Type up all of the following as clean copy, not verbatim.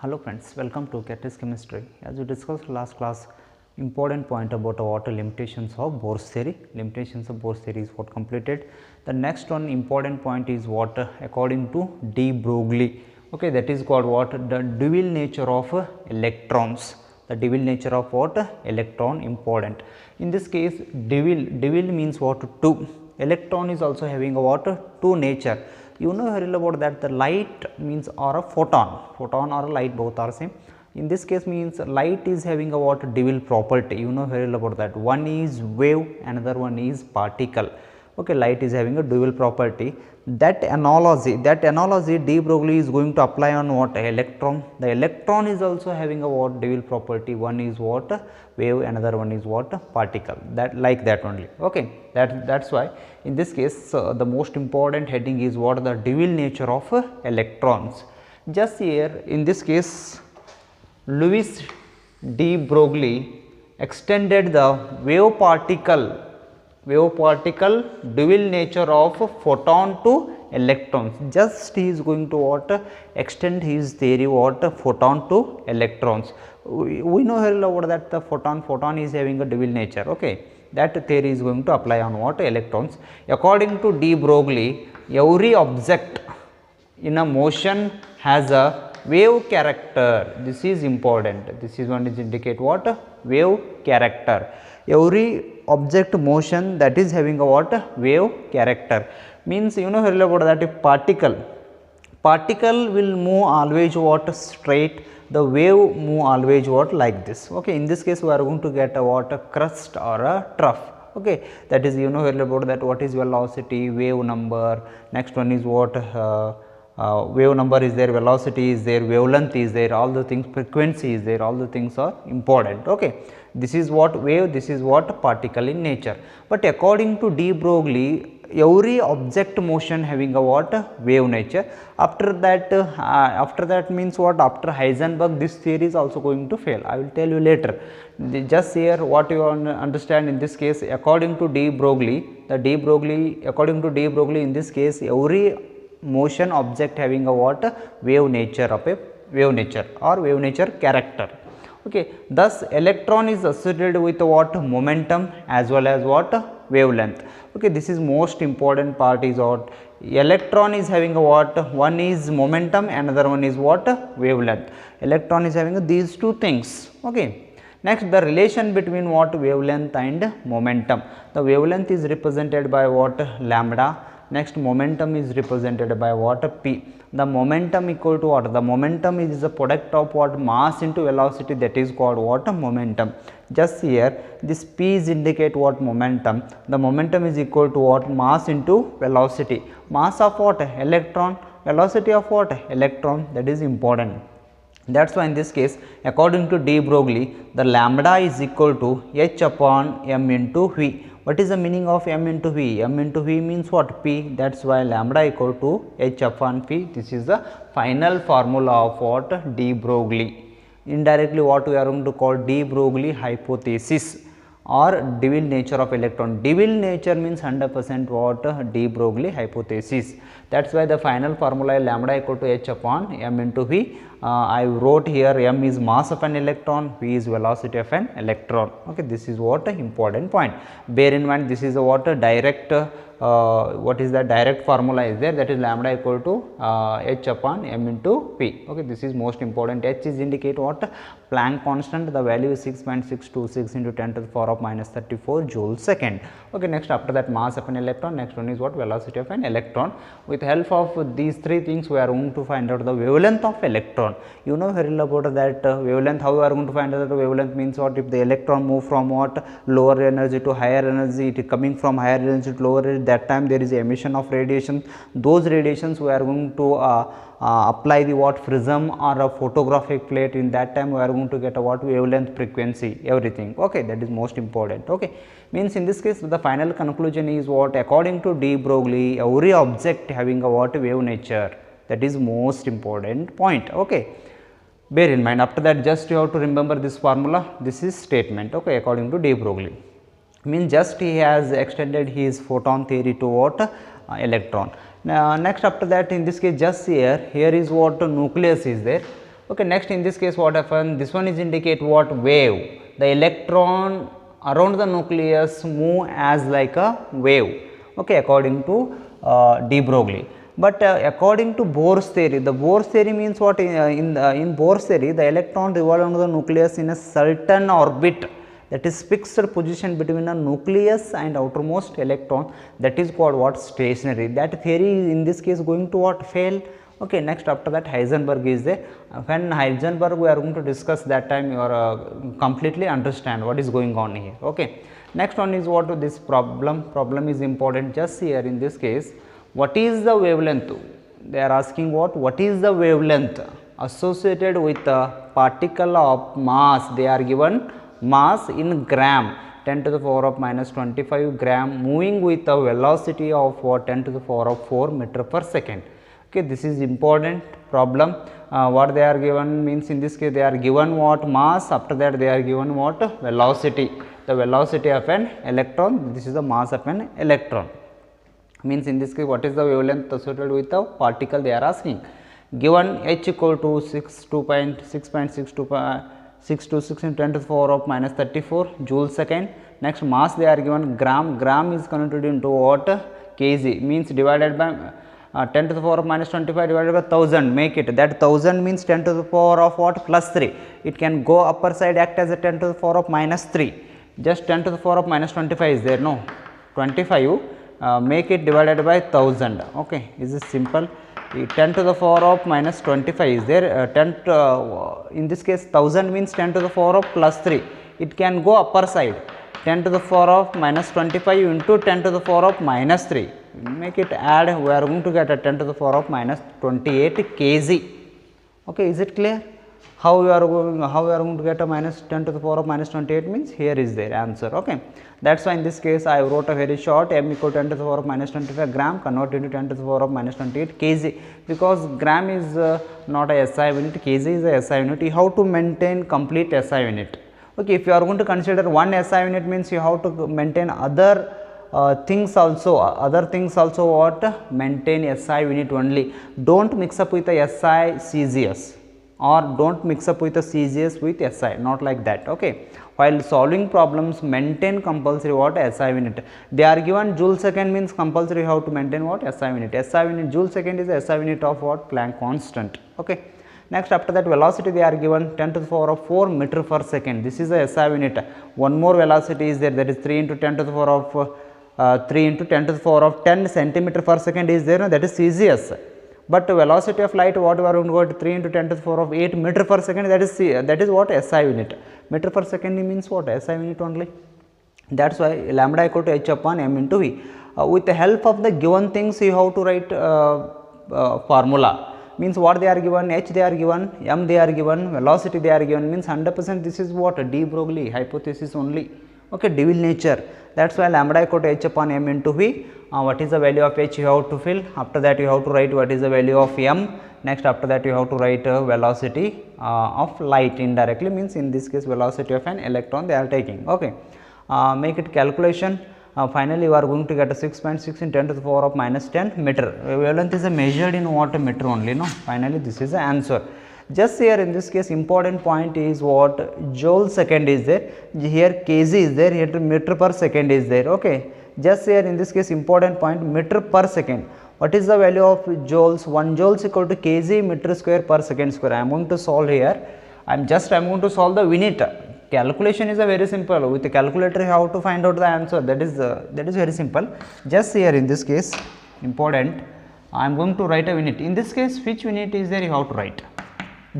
Hello friends, welcome to Catalyst Chemistry. As we discussed last class, important point about what limitations of Bohr's theory. Limitations of Bohr's theory is what completed. The next one important point is what according to de Broglie. Okay, that is called what the dual nature of electrons. The dual nature of what electron important. In this case, dual means what two. Electron is also having a what two nature. You know very well about that the light means or a photon or a light both are same. In this case means light is having a what dual property, you know very well about that. One is wave, another one is particle. Okay, light is having a dual property. That analogy de Broglie is going to apply on what electron. The electron is also having a what dual property. One is what wave, another one is what particle. That like that only. Okay, that's why in this case the most important heading is what the dual nature of electrons. Just here in this case, Louis de Broglie extended the wave particle dual nature of photon to electrons. Just he is going to what extend his theory what photon to electrons. We know here about that the photon is having a dual nature. Okay, that theory is going to apply on what electrons. According to de Broglie, every object in a motion has a wave character. This is important. This is one is indicate what wave character. Every object motion that is having a what wave character means you know very about that if particle will move always what straight, the wave move always what like this. Okay, in this case we are going to get a what a crust or a trough. Okay, that is you know very about that what is velocity, wave number. Next one is what wave number is there, velocity is there, wavelength is there, all the things, frequency is there, all the things are important. Okay, this is what wave, this is what particle in nature. But according to de Broglie, every object motion having a what wave nature. After that means what, after Heisenberg this theory is also going to fail. I will tell you later. Just here what you understand in this case, according to de Broglie, according to de Broglie in this case every motion object having a what wave nature of a wave nature or wave nature character. Okay, thus electron is associated with what momentum as well as what wavelength. Okay, this is most important part is what electron is having a what, one is momentum, another one is what wavelength. Electron is having these two things. Okay, next the relation between what wavelength and momentum. The wavelength is represented by what lambda. Next momentum is represented by what p. The momentum equal to what, the momentum is the product of what mass into velocity, that is called what momentum. Just here this p is indicate what momentum, the momentum is equal to what mass into velocity. Mass of what electron, velocity of what electron, that is important. That is why in this case according to de Broglie the lambda is equal to h upon m into v. What is the meaning of m into v? M into v means what p, that is why lambda equal to h upon p. This is the final formula of what de Broglie. Indirectly what we are going to call de Broglie hypothesis or dual nature of electron. Dual nature means 100% what de Broglie hypothesis. That is why the final formula is lambda equal to h upon m into v. I wrote here m is mass of an electron, v is velocity of an electron. Okay, this is what important point. Bear in mind this is a what direct what is the direct formula is there, that is lambda equal to h upon m into p. Okay, this is most important. H is indicate what Planck constant, the value is 6.626 into 10 to the power of minus 34 joule second. Okay, next after that mass of an electron, next one is what velocity of an electron. With help of these three things we are going to find out the wavelength of electron. You know very well about that wavelength. How we are going to find out the wavelength means what, if the electron move from what lower energy to higher energy, it is coming from higher energy to lower energy, that time there is emission of radiation. Those radiations we are going to apply the what prism or a photographic plate. In that time we are going to get a what wavelength, frequency, everything. Okay, that is most important. Okay, means in this case the final conclusion is what, according to de Broglie every object having a what wave nature. That is most important point. Okay, bear in mind. After that just you have to remember this formula, this is statement. Okay, according to de Broglie means just he has extended his photon theory to what electron. Next after that in this case just here is what nucleus is there. Okay, next in this case what happens, this one is indicate what? Wave. The electron around the nucleus move as like a wave, okay, according to de Broglie. But according to Bohr's theory, the Bohr's theory means what? In Bohr's theory, the electron revolve around the nucleus in a certain orbit, that is fixed position between the nucleus and outermost electron, that is called what? Stationary. That theory in this case going to what? Fail. Okay, next after that Heisenberg is there. When Heisenberg we are going to discuss, that time you are completely understand what is going on here. Okay, next one is what? This problem is important. Just here in this case, what is the wavelength? They are asking what is the wavelength associated with a particle of mass? They are given mass in gram, 10 to the power of minus 25 gram, moving with a velocity of 10 to the power of 4 meter per second. Okay, this is important problem. What they are given means, in this case they are given what? Mass, after that they are given what? Velocity. The velocity of an electron, this is the mass of an electron. Means in this case what is the wavelength associated with the particle they are asking. Given h equal to 626 into 10 to the power of minus 34 joule second. Next mass they are given gram. Gram is converted into what? Kg, means divided by 10 to the power of minus 25 divided by 1000, make it, that 1000 means 10 to the power of what? Plus 3. It can go upper side, act as a 10 to the power of minus 3. Just 10 to the power of minus 25 is there, no, 25, make it divided by 1000. Okay, this is simple. 10 to the power of minus 25 is there, in this case 1000 means 10 to the power of plus 3. It can go upper side, 10 to the power of minus 25 into 10 to the power of minus 3. Make it add, we are going to get a 10 to the power of minus 28 kg. Okay, is it clear? How we are going to get a minus 10 to the power of minus 28 means, here is their answer. Okay, that's why in this case I wrote a very short, m equal to 10 to the power of minus 25 gram converted into 10 to the power of minus 28 kg, because gram is not a SI unit, kg is a SI unit. You have to maintain complete SI unit. Okay, if you are going to consider one SI unit means you have to maintain other things also, what? Maintain SI unit only. Don't mix up with the SI CGS, or don't mix up with the CGS with SI, not like that. Okay, while solving problems, maintain compulsory what? SI unit. They are given joule second means compulsory you have to maintain what? SI unit. SI unit, joule second is the SI unit of what? Planck constant. Okay, next after that velocity they are given 10 to the power of 4 meter per second. This is the SI unit. One more velocity is there, that is 3 into 10 to the power of 3 into 10 to the power of 10 centimeter per second is there, no? That is CGS. But velocity of light, what we are going to go, 3 into 10 to the power of 8 meter per second, that is what? SI unit. Meter per second means what? SI unit only. That's why lambda equal to h upon m into v. With the help of the given things, you have to write formula. Means what they are given? H they are given, m they are given, velocity they are given, means 100% this is what? De Broglie hypothesis only. Okay, devil nature. That's why lambda equal to h upon m into v. What is the value of h you have to fill. After that you have to write what is the value of m. Next after that you have to write velocity of light indirectly, means in this case velocity of an electron they are taking. Okay, make it calculation. Finally you are going to get a 6.6 in 10 to the power of minus 10 meter. Wavelength is measured in what? Meter only, no. Finally this is the answer. Just here in this case important point is what? Joule second is there, here kg is there, here meter per second is there. Okay, just here in this case important point, meter per second. What is the value of joules? 1 joule is equal to kg meter square per second square. I am going to solve here. I am going to solve the unit. Calculation is a very simple. With the calculator you have to find out the answer. That is very simple. Just here in this case important, I am going to write a unit. In this case which unit is there you have to write?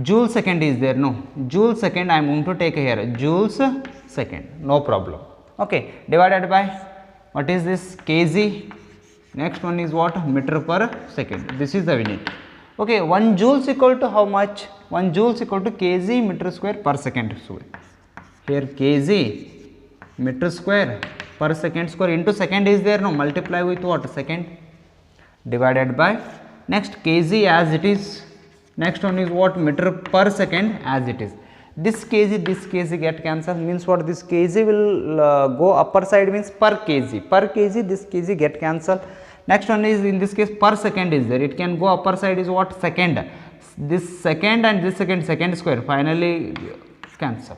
Joule second is there, no. Joule second I am going to take here, joules second, no problem. Okay, divided by what is this? Kg. Next one is what? Meter per second. This is the unit. Okay, 1 joule is equal to how much? 1 joule is equal to kg meter square per second. So here kg meter square per second square into second is there, no. Multiply with what? Second, divided by next kg as it is. Next one is what? Meter per second as it is. This kg get cancelled, means what? This kg will go upper side, means per kg, this kg get cancelled. Next one is in this case per second is there, it can go upper side is what? Second. this second and this second square finally cancel.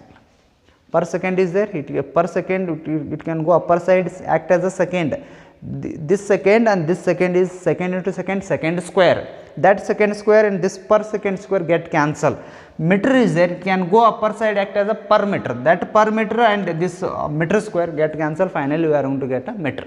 Per second is there, per second it can go upper side act as a second. This second and this second is second into second square. That second square and this per second square get cancel. Meter is there, it can go upper side act as a per meter. That per meter and this meter square get cancel. Finally, we are going to get a meter.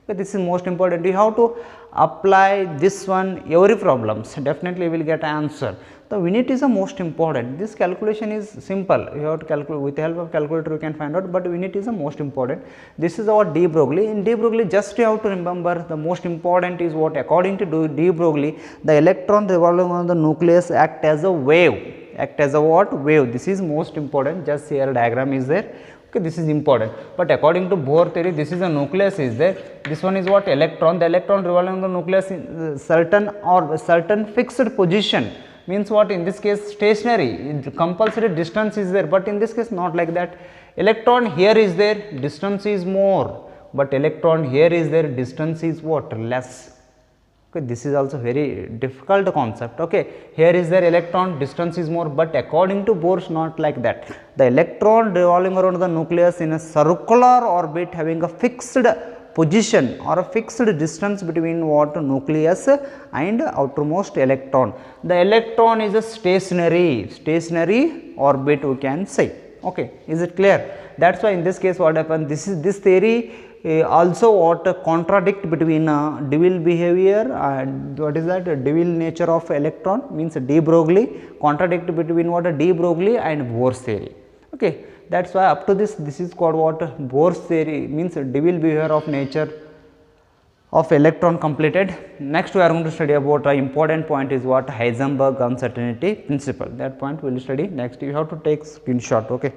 Okay, this is most important. You have to apply this one every problems. Definitely, we will get an answer. The unit is the most important. This calculation is simple. You have to calculate with the help of calculator. You can find out, but unit is the most important. This is our de Broglie. In de Broglie, just you have to remember the most important is what according to de Broglie, the electron revolving on the nucleus act as a wave. Act as a what? Wave. This is most important. Just here diagram is there. Okay, this is important. But according to Bohr theory, this is a nucleus is there. This one is what? Electron. The electron revolving on the nucleus in certain fixed position. Means what? In this case stationary, compulsory distance is there, but in this case not like that. Electron here is there, distance is more, but electron here is there, distance is what? Less. Okay, this is also very difficult concept. Okay, here is there electron, distance is more, but according to Bohr not like that. The electron revolving around the nucleus in a circular orbit having a fixed position or a fixed distance between what? Nucleus and outermost electron. The electron is a stationary orbit, we can say. Okay, is it clear? That's why in this case what happens, this theory also what contradict between de Broglie behavior and what is that, de Broglie nature of electron, means de Broglie, contradict between what? De Broglie and Bohr's theory. Okay, that is why up to this is called what? Bohr's theory, means de Broglie behavior of nature of electron completed. Next we are going to study about important point is what? Heisenberg uncertainty principle. That point we will study next. You have to take screenshot. Okay.